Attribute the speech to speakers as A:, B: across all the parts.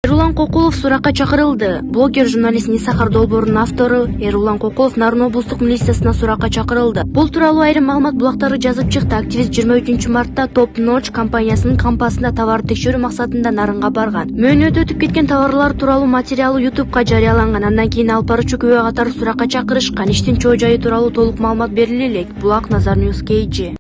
A: Суракка чакырылды. Блогер журналист Нисахар долбоорунун автору Эрулан Кокулов Нарын облустук милициясына суракка чакырылды. Бул тууралуу айрым маалымат булактары жазып чыкты. Активист 23-мартта Топ Ночь компаниясынын кампасында товар текшерүү максатында Нарынга барган. Мөөнөтү өтүп кеткен товарлар тууралуу материалы YouTube'га жарыяланган. Андан кийин алып баруучу күбө катары суракка чакырышкан. Иштин чоо жайы тууралуу толук маалымат бериле элек. Булак Назар News KG.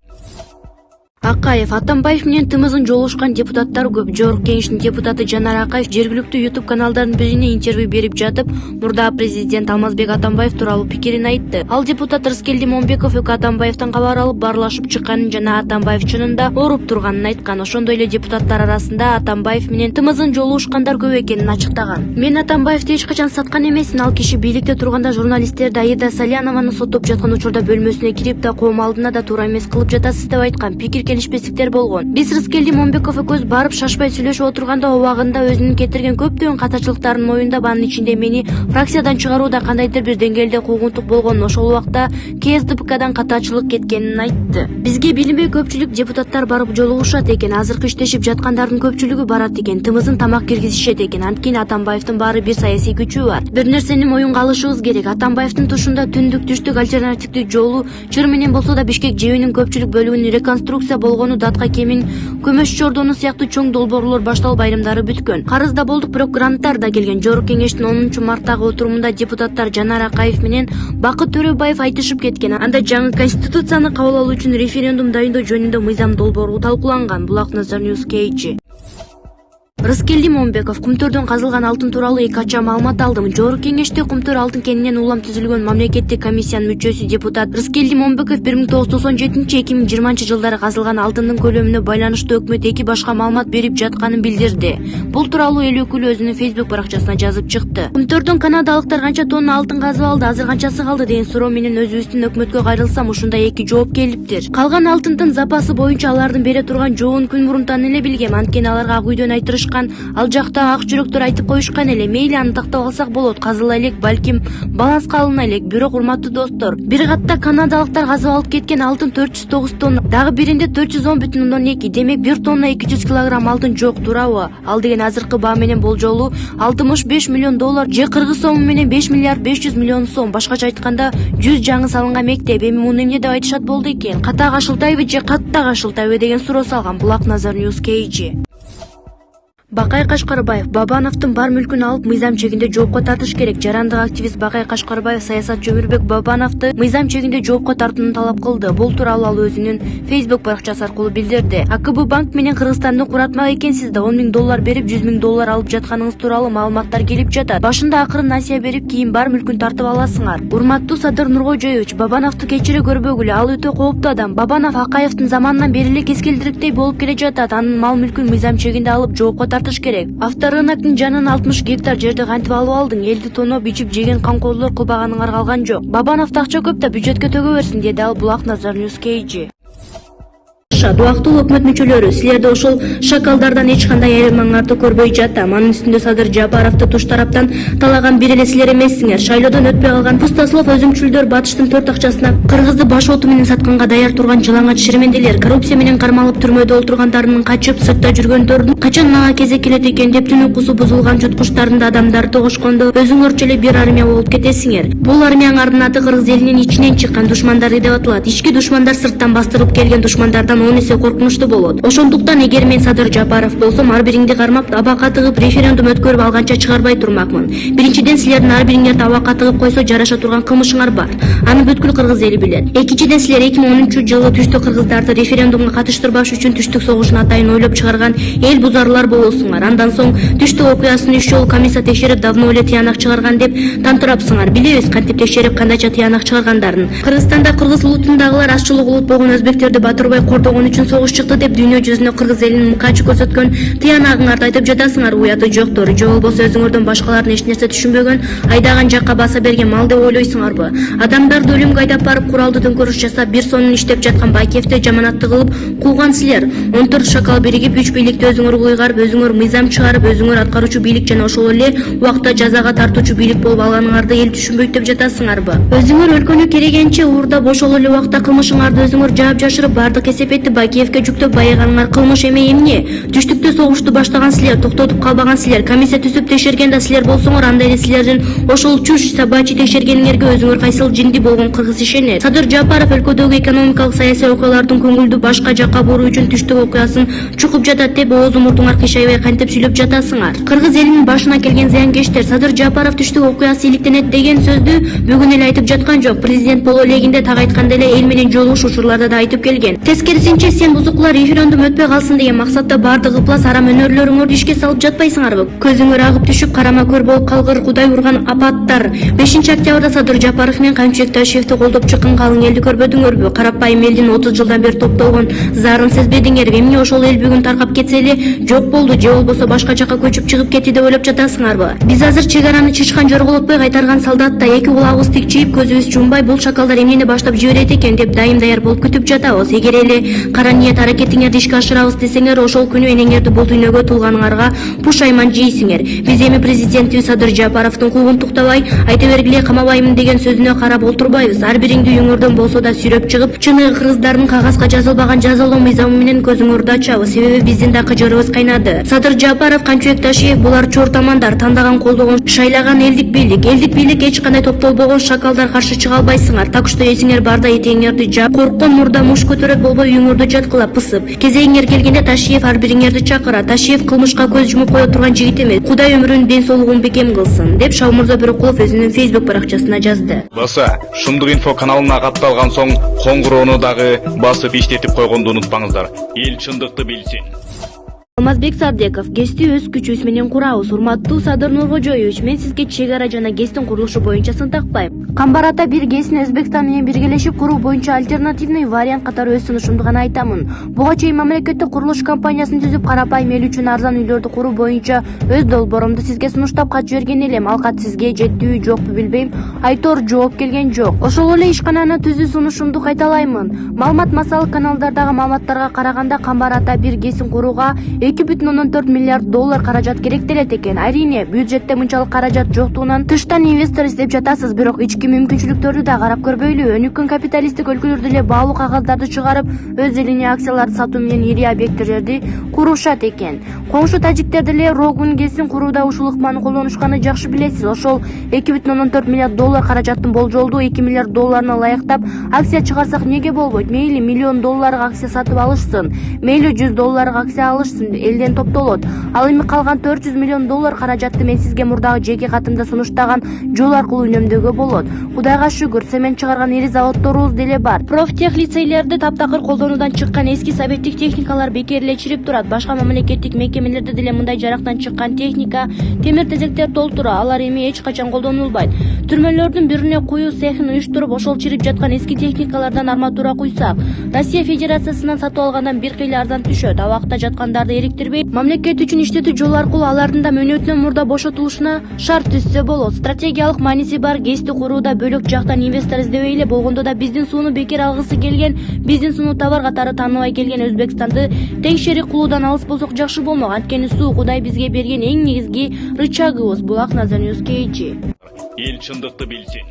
A: Акаев, Атамбаев менен тымызын жолугушкан депутаттар көп. Жогорку кеңештин депутаты Жанар Акаев жергиликтүү YouTube каналдардын бирине интервью берип жатып, мурда президент Алмазбек Атамбаев тууралуу пикирин айтты. Ал депутат Рыскелди Момбеков Өкө Атамбаевден кабар алып баарлашып чыкканын жана Атамбаев чынында ооруп турганын айткан. Ошондой эле депутаттар арасында Атамбаев менен тымызын жолугушкандар көп экенин ачыктаган. Мен Атамбаевди эч качан саткан эмесмин. Ал киши бийликте турганда журналисттерди Аида Салянованы соттоп жаткан учурда бөлмөсүнө кирип да коом алдына да туура эмес кылып жатасыз деп айткан. Пикир келишпестиктер болгон. Биз Рыскелди Момбеков экөөбүз барып шашпай сүйлөшүп отурганда убагында өзүнүн кетирген көптөгөн катачылыктарын моюндап, анын ичинде мени фракциядан чыгарууда кандайдыр бир деңгээлде куугунтук болгонун, ошол убакта КСДПКдан катачылык кеткенин айтты. Бизге билинбей көпчүлүк депутаттар барып жолугушат экен. Азыркы иштешип жаткандардын көпчүлүгү барат экен. Тымызын тамак киргизишет экен. Анткени Атамбаевдин баары бир саясий күчү бар. Бир нерсени моюнга алышыбыз керек. Атамбаевдин тушунда түндүк түштүк альтернативдүү жолу чыр менен болсо да Бишкек жебинин көпчүлүк бөлүгүнүн реконструкция болгону, Датка Кемин, Көмөш Чордону сыяктуу чоң долбоорлор башталып айрымдары бүткөн. Карызда болдук, бирок гранттар да келген. Жогорку кеңештин 10-марттагы отурумунда депутаттар Жанар Акаев менен Бакыт Төрөбаев айтышып кеткен. Анда жаңы конституцияны кабыл алуу үчүн референдум дайындоо жөнүндө мыйзам долбоору талкууланган. Булак Назар News KG. Рыскелди Момбеков кумтөрдөн казылган алтын тууралуу эки ача маалымат алдым. Жогорку кеңеште кумтөр алтын кенинен улам түзүлгөн мамлекеттик комиссиянын мүчөсү депутат Рыскелди Момбеков 1997-2020 жылдары казылган алтындын көлөмүнө байланыштуу өкмөт эки башка маалымат берип жатканын билдирди. Бул тууралуу эл өкүлү өзүнүн Facebook баракчасына жазып чыкты. Кумтөрдөн канадалыктар канча тонна алтын казып алды, азыр канчасы калды деген суроо менен өзүбүздүн өкмөткө кайрылсам ушундай эки жооп келиптир. Калган алтындын запасы боюнча алардын бере турган жообун күн мурунтан эле билгем. Анткени аларга ак үйдөн айтырышкан. Ал жакта ак жүрөктөр айтып коюшкан эле. Мейли аны тактап алсак болот, казыла элек, балким баланска алына элек. Бирок урматтуу достор, бир катта канадалыктар казып алып кеткен алтын 409 тонна, дагы биринде 410,2. Демек 1 тонна 200 килограмм алтын жок, туурабы? Ал деген азыркы баа менен болжолу 65 миллион доллар же кыргыз сому менен 5 миллиард 500 миллион сом. Башкача айтканда 100 жаңы салынган мектеп. Эми муну эмне деп айтышат болду экен? Ката кашылтайбы же катта кашылтайбы деген суроо салган. Булак Назар News KG. Бакай Кашкарбаев Бабановдун бар мүлкүн алып мыйзам чегинде жоопко тартыш керек. Жарандык активист Бакай Кашкарбаев саясатчы Өмүрбек Бабановду мыйзам чегинде жоопко тартууну талап кылды. Бул тууралуу ал өзүнүн Facebook баракчасы аркылуу билдирди. АКБ банк менен Кыргызстандын куратмак экенсиз да 10 000 доллар берип 100 000 доллар алып жатканыңыз тууралуу маалыматтар келип жатат. Башында акырын насия берип, кийин бар мүлкүн тартып аласыңар. Урматтуу Садыр Нуркожоевич, Бабановду кечире көрбөгүлө. Ал өтө кооптуу адам. Бабанов Акаевдин заманынан бери эле кескелдиректей болуп келе жатат. Анын мал мүлкүн мыйзам чегинде алып жоопко тартыш керек. Авторынактын жанын 60 гектар жерди кантип алып алдың? Элди тоноп ичип жеген камкорлор кылбаганыңар калган жок. Бабановдо акча көп да бюджетке төгө берсин, деди ал. Булак Назар News KG. Убактылуу өкмөт мүчөлөрү, силерде ошол шакалдардан эч кандай айырмаңарды көрбөй жатам. Анын үстүндө Садыр Жапаровду туш тараптан талаган бир эле силер эмессиңер. Шайлоодон өтпөй калган Пустослов өзүмчүлдөр Батыштын 4 акчасына кыргызды баш оту менен сатканга даяр турган жылаңач шерменделер, коррупция менен кармалып түрмөдө олтургандарынын качып сыртта жүргөндөрдүн качан мага кезек келет экен деп түн уйкусу бузулган жуткуштарында адамдар тогошкондо өзүңөрчө эле бир армия болуп кетесиңер. Бул армияңардын аты кыргыз элинин ичинен чыккан душмандары деп аталат. Ички душмандар сырттан бастырып келген душмандардан 10 эсе коркунучтуу болот. Ошондуктан эгер мен Садыр Жапаров болсом, ар бириңди кармап абакка тыгып референдум өткөрүп алганча чыгарбай турмакмын. Биринчиден, силердин ар бириңерди абакка тыгып койсо жараша турган кылмышыңар бар. Аны бүткүл кыргыз эли билет. Экинчиден, силер 2013-жылы түштүк кыргыздарды референдумга катыштырбаш үчүн түштүк согушун атайын ойлоп чыгарган эл бузарлар болосуңар. Андан соң түштүк окуясын 3 жолу комиссия текшерип, давно эле тыянак чыгарган деп тантырапсыңар. Билебиз кантип текшерип, кандайча тыянак чыгаргандарын. Кыргызстанда кыргыз улутундагылар азчылык улут болгон өзбектерди батырбай кордогон үчүн согуш чыкты деп дүйнө жүзүнө кыргыз элинин мыкачы көрсөткөн тыянагыңарды айтып жатасыңар. Уяты жоктор. Же болбосо өзүңөрдөн башкалардын эч нерсе түшүнбөгөн, айдаган жакка баса берген мал деп ойлойсуңарбы? Адамдарды өлүмгө айдап барып куралдуу төңкөрүш жасап, бир сонун иштеп жаткан Байкевди жаманатты кылып кууган силер. 14 шакал биригип 3 бийликти өзүңөр куйгарып, өзүңөр мыйзам чыгарып, өзүңөр аткаруучу бийлик жана ошол эле убакта жазага тартуучу бийлик болуп алганыңарды эл түшүнбөйт деп жатасыңарбы? Өзүңөр өлкөнү керегенче уурдап, ошол эле убакта кылмышыңарды өзүңөр жаап жашырып, бардык кесепетти айтыбай Киевке жүктөп байыганыңар кылмыш эмне? Түштүктө согушту баштаган силер, токтотуп калбаган силер, комиссия түзүп текшерген да силер болсоңор, анда эле силердин ошол чуш сабачы текшергениңерге өзүңөр кайсыл жинди болгон кыргыз ишенет. Садыр Жапаров өлкөдөгү экономикалык саясий окуялардын көңүлдү башка жакка буруу үчүн түштүк окуясын чукуп жатат деп оозу мурдуңар кыйшайбай кантип сүйлөп жатасыңар? Кыргыз элинин башына келген зыянкечтер Садыр Жапаров түштүк окуясы иликтенет деген сөздү бүгүн эле айтып жаткан жок. Президент боло элегинде так айтканда эле эл менен жолугуш учурларда да айтып келген. Тескерисинче сен бузукулар референдум өтпөй калсын деген максатта бардык ыплас арам өнөрлөрүңөрдү ишке салып жатпайсыңарбы? Көзүңөр агып түшүп карама көр болуп калгыр Кудай урган апаттар. 5-октябрда Садыр Жапаров менен Камчыбек Ташиевди колдоп чыккан калың элди көрбөдүңөрбү? Карапайым элдин 30 жылдан бери топтолгон зарын сезбедиңерби? Эмне ошол эл бүгүн таркап кетсе эле жок болду же болбосо башка жакка көчүп чыгып кетти деп ойлоп жатасыңарбы? Биз азыр чек араны чычкан жорголотпой кайтарган солдаттай эки кулагыбыз тикчип көзүбүз жумбай бул шакалдар эмнени баштап жиберет экен деп дайым даяр болуп күтүп жатабыз. Эгер эле кара ниет аракетиңерди ишке ашырабыз десеңер, ошол күнү энеңерди бул дүйнөгө туулганыңарга пушайман жейсиңер. Биз эми президентибиз Садыр Жапаровдун куугун туктабай, айта бергиле камабаймын деген сөзүнө карап отурбайбыз. Ар бириңди үйүңөрдөн болсо да сүйрөп чыгып, чыныгы кыргыздардын кагазга жазылбаган жазалоо мыйзамы менен көзүңөрдү ачабыз. Себеби биздин да кыжырыбыз кайнады. Садыр Жапаров, Камчыбек Ташиев булар чортамандар, тандаган колдогон, шайлаган элдик бийлик эч кандай топтолбогон шакалдар каршы чыга албайсыңар. Так что эсиңер барда этеңерди жап, корккон мурда муш көтөрөт болбой үйүңөрдү жаткылап пысып. Кезегиңер келгенде Ташиев ар бириңерди чакырат. Ташиев кылмышка көз жумуп кое турган жигит эмес. Кудай өмүрүн, ден соолугун бекем кылсын деп Шаумурза Бирокулов өзүнүн Facebook баракчасына жазды.
B: Баса, ШУМДУК инфо каналына катталган соң коңгуроону дагы басып иштетип койгонду унутпаңыздар. Эл чындыкты билсин.
A: Алмазбек Сардеков, ГЭСти өз күчүбүз менен курабыз. Урматтуу Садыр Нуркожоевич, мен сизге чек ара жана ГЭСтин курулушу боюнча сын такпайм. Камбарата бир ГЭСтин Өзбекстан менен биргелешип куруу боюнча альтернативный вариант катары өз сунушумду гана айтамын. Буга чейин мамлекеттик курулуш компаниясын түзүп, карапайым эл үчүн арзан үйлөрдү куруу боюнча өз долбоорумду сизге сунуштап кат жиберген элем. Ал кат сизге жеттүүбү жокпу билбейм, айтор жооп келген жок. Ошол эле ишкананы түзүү сунушумду кайталаймын. Маалымат массалык каналдардагы маалыматтарга караганда Камбарата бир ГЭСин курууга 2,4 миллиард доллар каражат керек делет экен. Айрине, бюджетте мынчалык каражат жоктугунан тыштан инвестор издеп жатасыз, бирок ички мүмкүнчүлүктөрдү да карап көрбөйлү. Өнүккөн капиталисттик өлкөлөрдө эле баалуу кагаздарды чыгарып, өз элине акцияларды сатуу менен ири объектилерди курушат экен. Коңшу тажиктер деле Рогун ГЭСин курууда ушул ыкманы колдонушканы жакшы билесиз. Ошол 2,4 миллиард доллар каражаттын болжолдуу 2 миллиард долларына ылайыктап акция чыгарсак эмнеге болбойт? Мейли миллион долларга акция сатып алышсын, мейли 100 долларга акция алышсын, элден топтолот. Ал эми калган 400 миллион доллар каражатты мен сизге мурдагы жеке катымда сунуштаган жол аркылуу үнөмдөөгө болот. Кудайга шүгүр, цемент чыгарган ири заводдорубуз деле бар. Профтех лицейлерди таптакыр колдонуудан чыккан эски советтик техникалар бекериле чирип турат. Башка мамлекеттик мекемелерде деле мындай жарактан чыккан техника, темир тезектер толтура. Алар эми эч качан колдонулбайт. Түрмөлөрдүн бирине куюу цехин уюштуруп, ошол чирип жаткан эски техникалардан арматура куйсак, Россия Федерациясынан сатып алгандан бир кыйла арзан түшөт. Абакта жаткандарды эриктирбей, мамлекет үчүн иштетүү жол аркылуу алардын да мөөнөтүнөн мурда бошотулушуна шарт түзсө болот. Стратегиялык мааниси бар ГЭСти курууда бөлөк жактан инвестор издебей эле болгондо да биздин сууну бекер алгысы келген, биздин сууну товар катары тааныбай келген Өзбекстанды тең шерик кылуудан алыс болсок жакшы болмок. Анткени суу Кудай бизге берген эң негизги рычагыбыз. Булак Назанюс KG.
B: Эл чындыкты билсин.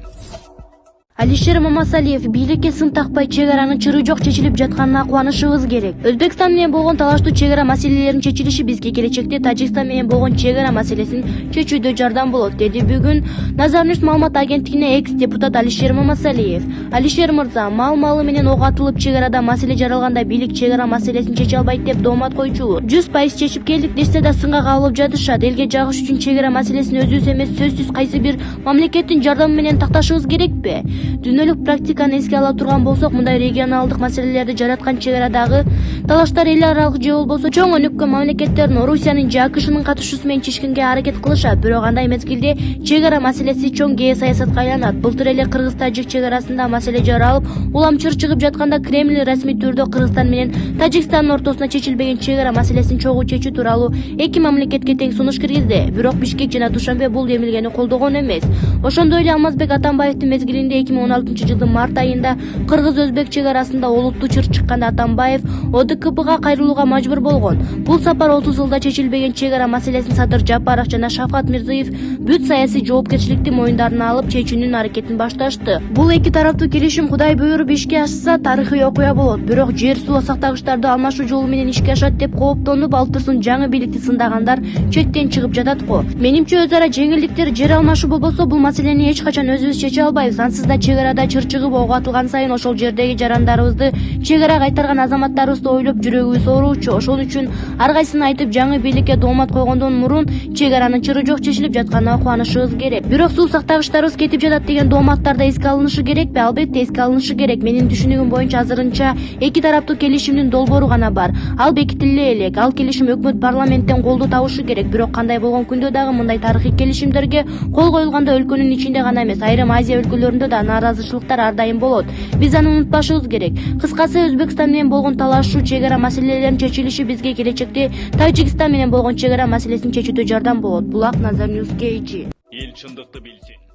A: Алишер Мамасалиев, бийликке сын такпай чек араны чыры жок чечилип жатканына кубанышыбыз керек. Өзбекстан менен болгон талаштуу чек ара маселелеринин чечилиши бизге келечекте Тажикстан менен болгон чек ара маселесин чечүүдө жардам болот, деди бүгүн Назарнюс маалымат агенттигине экс-депутат Алишер Мамасалиев. Алишер мырза, мал менен ок атылып чек арада маселе жаралганда бийлик чек ара маселесин чече албайт деп доомат койчу. 100% чечип келдик десе да сынга кабылып жатышат. Элге жагыш үчүн чек ара маселесин өзүбүз эмес, сөзсүз кайсы бир мамлекеттин жардамы менен такташыбыз керекпи? Дүйнөлүк практиканы эске ала турган болсок, мындай регионалдык маселелерди жараткан чек арадагы талаштар эл аралык же болбосо чоң өнүккөн мамлекеттердин, Орусиянын же АКШнын катышуусу менен чечкенге аракет кылышат. Бирок андай мезгилде чек ара маселеси чоң геосаясатка айланат. Былтыр эле Кыргыз-Тажик чек арасында маселе жаралып, уламчыр чыгып жатканда Кремль расмий түрдө Кыргызстан менен Тажикстандын ортосуна чечилбеген чек ара маселесин чогуу чечүү тууралуу эки мамлекетке тең сунуш киргизди. Бирок Бишкек жана Душанбе бул эмилгени колдогон эмес. Ошондой эле Алмазбек Атамбаевдин мезгилинде 2016-жылдын март айында кыргыз-өзбек чек арасында олуттуу чыр чыкканда Атамбаев ОДКБга кайрылууга мажбур болгон. Бул сапар 30 жылда чечилбеген чек ара маселесин Садыр Жапаров жана Шавкат Мирзиев бүт саясий жоопкерчиликти мойундарына алып чечүүнүн аракетин башташты. Бул эки тараптуу келишим Кудай буйруп ишке ашса тарыхый окуя болот. Бирок жер суу сактагычтарды алмашуу жолу менен ишке ашат деп кооптонуп, ал турсун жаңы бийликти сындагандар чектен чыгып жатат го. Менимче өз ара жеңилдиктер жер алмашуу болбосо бул маселени эч качан өзүбүз чече албайбыз. Ансыз да чек арада чыр чыгып ого атылган сайын ошол жердеги жарандарыбызды, чек ара кайтарган азаматтарыбызды ойлоп жүрөгүбүз ооруучу. Ошол үчүн ар кайсын айтып жаңы бийликке доомат койгондон мурун чек аранын чыры жок чечилип жатканына кубанышыбыз керек. Бирок суу сактагычтарыбыз кетип жатат деген дооматтар да эске алынышы керекпи? Албетте эске алынышы керек. Менин түшүнүгүм боюнча азырынча эки тараптуу келишимдин долбоору гана бар. Ал бекитиле элек. Ал келишим өкмөт парламенттен колдоо табышы керек. Бирок кандай болгон күндө дагы мындай тарыхый келишимдерге кол коюлганда өлкөнүн ичинде гана эмес, айрым Азия өлкөлөрүндө да нааразычылыктар ар дайым болот. Биз аны унутпашыбыз керек. Кыскасы, Өзбекстан менен болгон талашуу чек ара маселелеринин чечилиши бизге келечекте Тажикстан менен болгон чек ара маселесин чечүүдө жардам болот. Булак Назар Ньюс KG.
B: Эл чындыкты билсин.